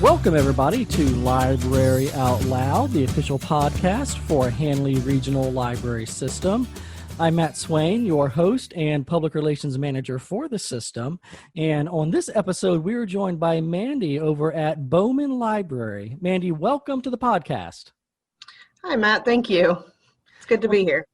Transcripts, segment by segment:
Welcome, everybody, to Library Out Loud, the official podcast for Hanley Regional Library System. I'm Matt Swain, your host and public relations manager for the system. And on this episode, we are joined by Mandy over at Bowman Library. Mandy, welcome to the podcast. Hi, Matt. Thank you. It's good to be here.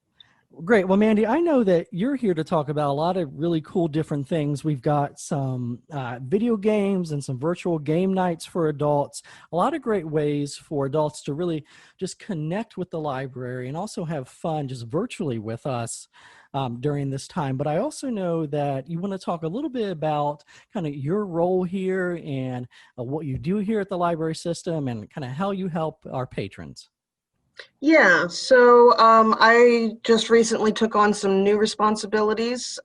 Great. Well, Mandy, I know that you're here to talk about a lot of really cool different things. We've got some video games and some virtual game nights for adults, a lot of great ways for adults to really just connect with the library and also have fun just virtually with us during this time. But I also know that you want to talk a little bit about kind of your role here and what you do here at the library system and kind of how you help our patrons. Yeah, so I just recently took on some new responsibilities.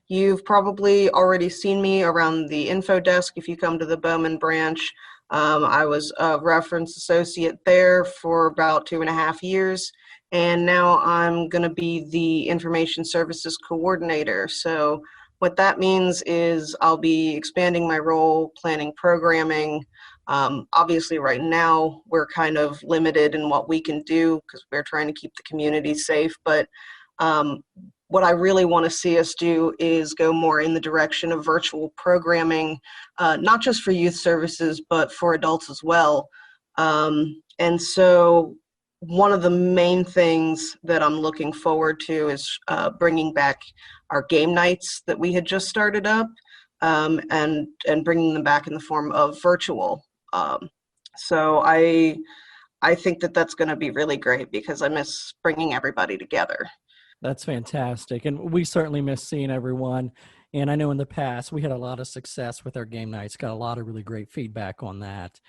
You've probably already seen me around the info desk if you come to the Bowman branch. I was a reference associate there for about 2.5 years, and now I'm going to be the information services coordinator. So what that means is I'll be expanding my role, planning programming. Obviously, right now, we're kind of limited in what we can do because we're trying to keep the community safe. But what I really want to see us do is go more in the direction of virtual programming, not just for youth services, but for adults as well. And so one of the main things that I'm looking forward to is bringing back our game nights that we had just started up and bringing them back in the form of virtual. So I think that that's going to be really great because I miss bringing everybody together. That's fantastic. And we certainly miss seeing everyone. And I know in the past we had a lot of success with our game nights, got a lot of really great feedback on that.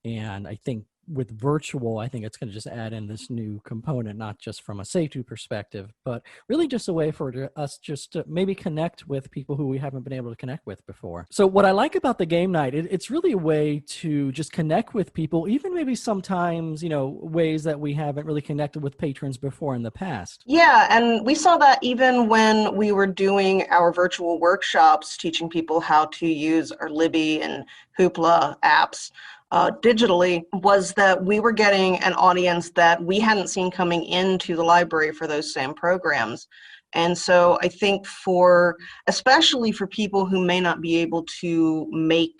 And I think with virtual, I think it's going to just add in this new component, not just from a safety perspective, but really just a way for us just to maybe connect with people who we haven't been able to connect with before. So what I like about the game night, it's really a way to just connect with people, even maybe sometimes, ways that we haven't really connected with patrons before in the past. Yeah, and we saw that even when we were doing our virtual workshops, teaching people how to use our Libby and Hoopla apps. Digitally, was that we were getting an audience that we hadn't seen coming into the library for those same programs. And so I think especially for people who may not be able to make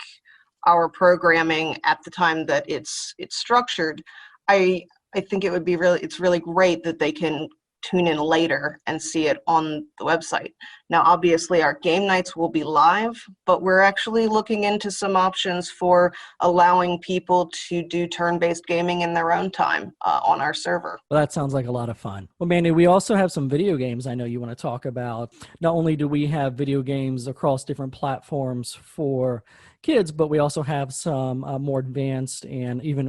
our programming at the time that it's structured, I think it's really great that they can tune in later and see it on the website. Now, obviously, our game nights will be live, but we're actually looking into some options for allowing people to do turn-based gaming in their own time on our server. Well, that sounds like a lot of fun. Well, Mandy, we also have some video games I know you want to talk about. Not only do we have video games across different platforms for kids, but we also have some more advanced and even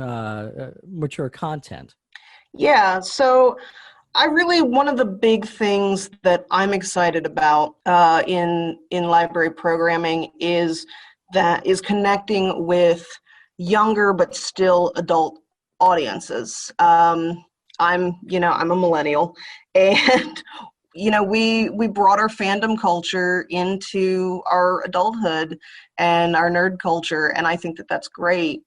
mature content. Yeah, so one of the big things that I'm excited about in library programming is connecting with younger but still adult audiences. I'm a millennial, and we brought our fandom culture into our adulthood and our nerd culture, and I think that that's great.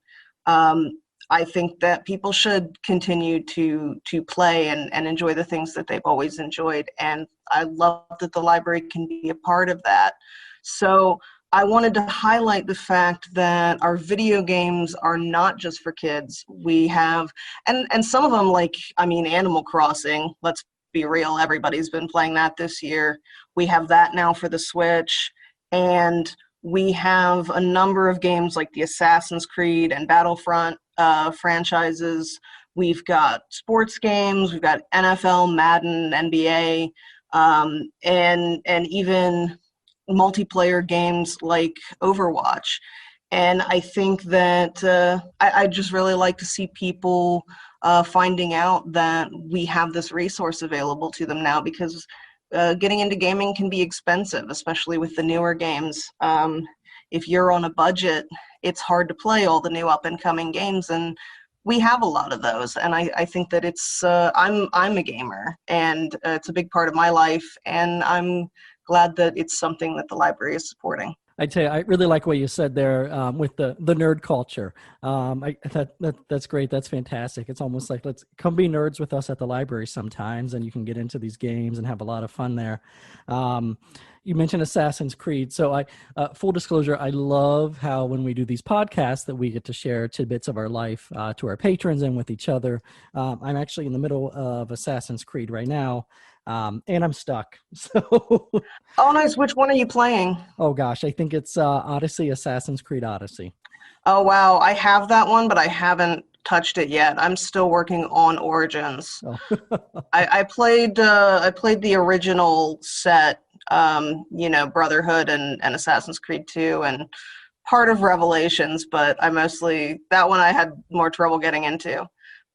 I think that people should continue to play and enjoy the things that they've always enjoyed. And I love that the library can be a part of that. So I wanted to highlight the fact that our video games are not just for kids. We have, and some of them Animal Crossing, let's be real, everybody's been playing that this year. We have that now for the Switch. And we have a number of games like the Assassin's Creed and Battlefront franchises. We've got sports games, we've got NFL, Madden, NBA, and even multiplayer games like Overwatch. And I think that I just really like to see people finding out that we have this resource available to them now, because getting into gaming can be expensive, especially with the newer games. If you're on a budget, it's hard to play all the new up-and-coming games, and we have a lot of those. And I think that I'm a gamer, and it's a big part of my life, and I'm glad that it's something that the library is supporting. I tell you, I really like what you said there with the nerd culture. That's great. That's fantastic. It's almost like let's come be nerds with us at the library sometimes, and you can get into these games and have a lot of fun there. Um, you mentioned Assassin's Creed, so full disclosure, I love how when we do these podcasts that we get to share tidbits of our life to our patrons and with each other. I'm actually in the middle of Assassin's Creed right now, and I'm stuck. So. Oh, nice. Which one are you playing? Oh gosh, I think it's Odyssey, Assassin's Creed Odyssey. Oh, wow. I have that one, but I haven't touched it yet. I'm still working on Origins. Oh, I played the original set, Brotherhood and Assassin's Creed 2 and part of Revelations, but that one I had more trouble getting into.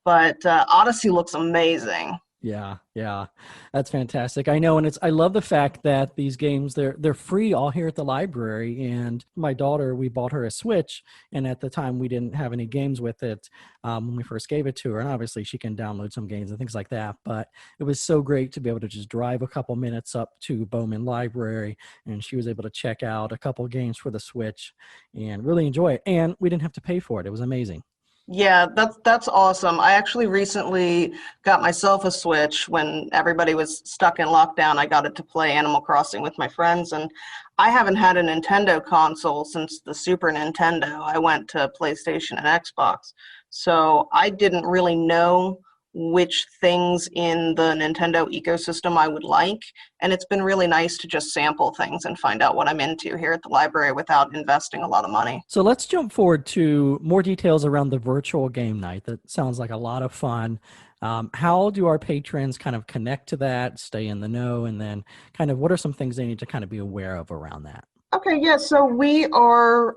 But Odyssey looks amazing. yeah, that's fantastic. I know, and I love the fact that these games they're free all here at the library. And my daughter, we bought her a Switch, and at the time we didn't have any games with it when we first gave it to her. And obviously she can download some games and things like that. But it was so great to be able to just drive a couple minutes up to Bowman Library, and she was able to check out a couple games for the Switch and really enjoy it. And we didn't have to pay for it. It was amazing. Yeah, that's awesome. I actually recently got myself a Switch when everybody was stuck in lockdown. I got it to play Animal Crossing with my friends, and I haven't had a Nintendo console since the Super Nintendo. I went to PlayStation and Xbox. So I didn't really know which things in the Nintendo ecosystem I would like, and it's been really nice to just sample things and find out what I'm into here at the library without investing a lot of money. So let's jump forward to more details around the virtual game night. That sounds like a lot of fun. How do our patrons kind of connect to that, stay in the know, and then kind of what are some things they need to kind of be aware of around that? Okay, yeah, so we are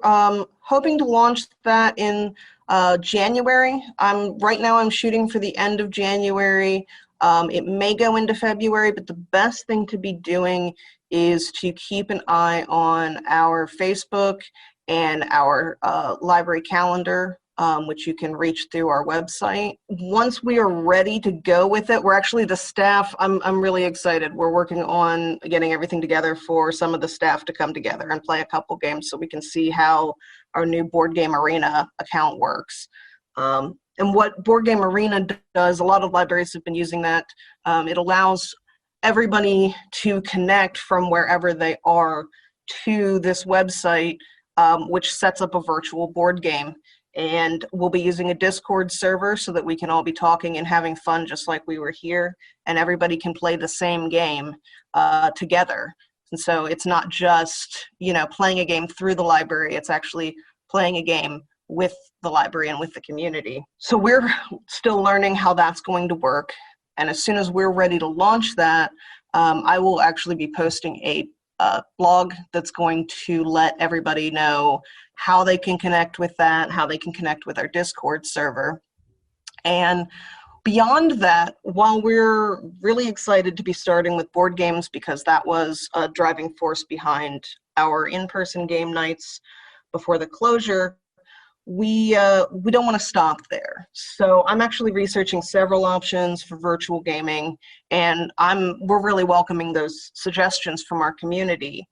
hoping to launch that in January. Right now I'm shooting for the end of January. It may go into February, but the best thing to be doing is to keep an eye on our Facebook and our library calendar, which you can reach through our website. Once we are ready to go with it, we're actually the staff, I'm really excited. We're working on getting everything together for some of the staff to come together and play a couple games so we can see how our new Board Game Arena account works. And what Board Game Arena does, a lot of libraries have been using that. It allows everybody to connect from wherever they are to this website, which sets up a virtual board game. And we'll be using a Discord server so that we can all be talking and having fun just like we were here, and everybody can play the same game together. And so it's not just, playing a game through the library, it's actually playing a game with the library and with the community. So we're still learning how that's going to work. And as soon as we're ready to launch that, I will actually be posting a blog that's going to let everybody know how they can connect with that, how they can connect with our Discord server. And beyond that, while we're really excited to be starting with board games because that was a driving force behind our in-person game nights before the closure, we don't want to stop there. So I'm actually researching several options for virtual gaming, and we're really welcoming those suggestions from our community.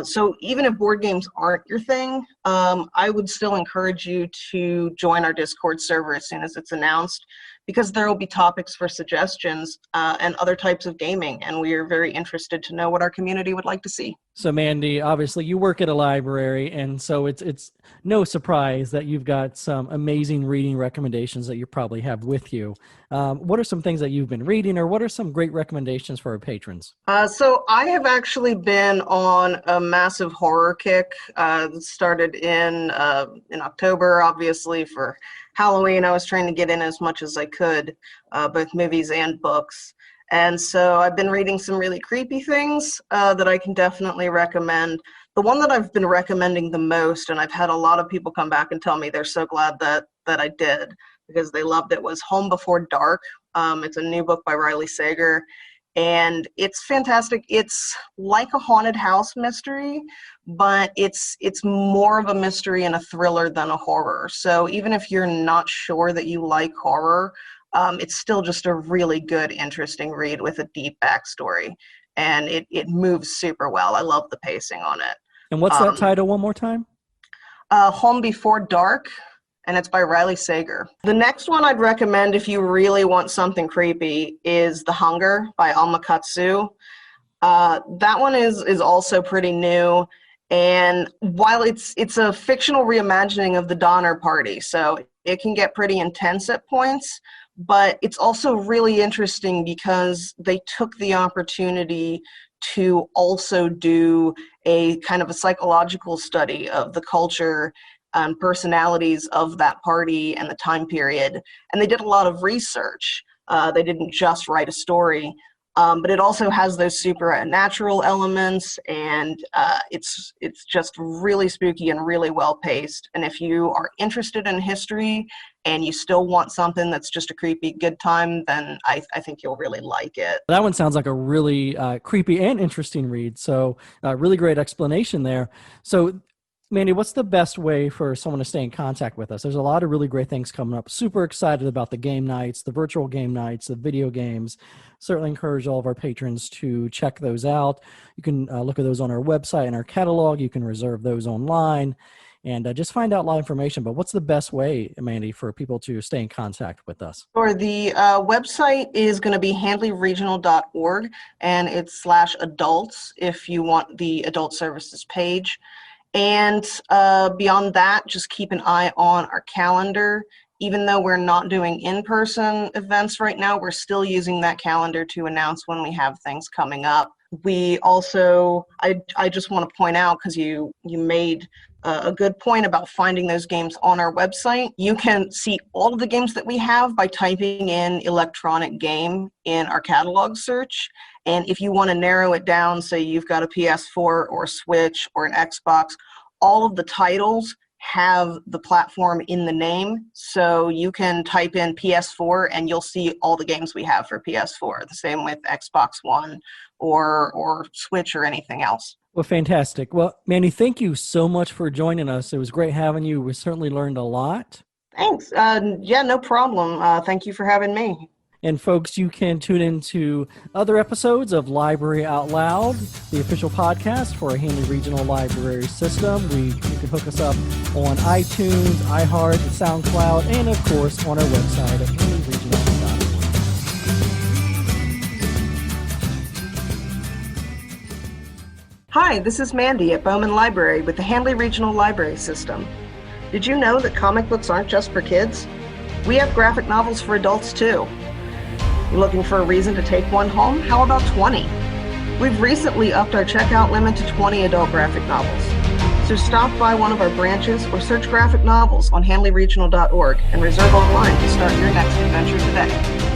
So even if board games aren't your thing, I would still encourage you to join our Discord server as soon as it's announced, because there will be topics for suggestions and other types of gaming, and we are very interested to know what our community would like to see. So Mandy, obviously you work at a library, and so it's no surprise that you've got some amazing reading recommendations that you probably have with you. What are some things that you've been reading, or what are some great recommendations for our patrons? So I have actually been on a massive horror kick. Started in October, obviously, for Halloween. I was trying to get in as much as I could, both movies and books. And so I've been reading some really creepy things that I can definitely recommend. The one that I've been recommending the most, and I've had a lot of people come back and tell me they're so glad that I did because they loved it, was Home Before Dark. It's a new book by Riley Sager, and it's fantastic. It's like a haunted house mystery, but it's more of a mystery and a thriller than a horror. So even if you're not sure that you like horror, it's still just a really good, interesting read with a deep backstory, and it moves super well. I love the pacing on it. And what's that title one more time? Home Before Dark, and it's by Riley Sager. The next one I'd recommend if you really want something creepy is The Hunger by Alma Katsu. That one is also pretty new, and while it's a fictional reimagining of the Donner Party, so it can get pretty intense at points, but it's also really interesting because they took the opportunity to also do a kind of a psychological study of the culture and personalities of that party and the time period. And they did a lot of research. They didn't just write a story, but it also has those supernatural elements, and it's just really spooky and really well paced. And if you are interested in history and you still want something that's just a creepy good time, then I think you'll really like it. That one sounds like a really creepy and interesting read. So really great explanation there. So Mandy, what's the best way for someone to stay in contact with us? There's a lot of really great things coming up. Super excited about the game nights, the virtual game nights, the video games. Certainly encourage all of our patrons to check those out. You can look at those on our website and our catalog. You can reserve those online and just find out a lot of information. But what's the best way, Mandy, for people to stay in contact with us? Or the website is going to be handleyregional.org, and it's /adults if you want the adult services page. And beyond that, just keep an eye on our calendar. Even though we're not doing in-person events right now, we're still using that calendar to announce when we have things coming up. We also, I just want to point out, because you made a good point about finding those games on our website. You can see all of the games that we have by typing in electronic game in our catalog search. And if you want to narrow it down, say you've got a PS4 or Switch or an Xbox, all of the titles have the platform in the name. So you can type in PS4 and you'll see all the games we have for PS4. The same with Xbox One or Switch or anything else. Well, fantastic. Well, Mandy, thank you so much for joining us. It was great having you. We certainly learned a lot. Thanks. Yeah, no problem. Thank you for having me. And folks, you can tune into other episodes of Library Out Loud, the official podcast for a Handley Regional Library System. You can hook us up on iTunes, iHeart, SoundCloud, and of course on our website at handleyregional.org. Hi, this is Mandy at Bowman Library with the Handley Regional Library System. Did you know that comic books aren't just for kids? We have graphic novels for adults too. You looking for a reason to take one home? How about 20? We've recently upped our checkout limit to 20 adult graphic novels. So stop by one of our branches or search graphic novels on handleyregional.org and reserve online to start your next adventure today.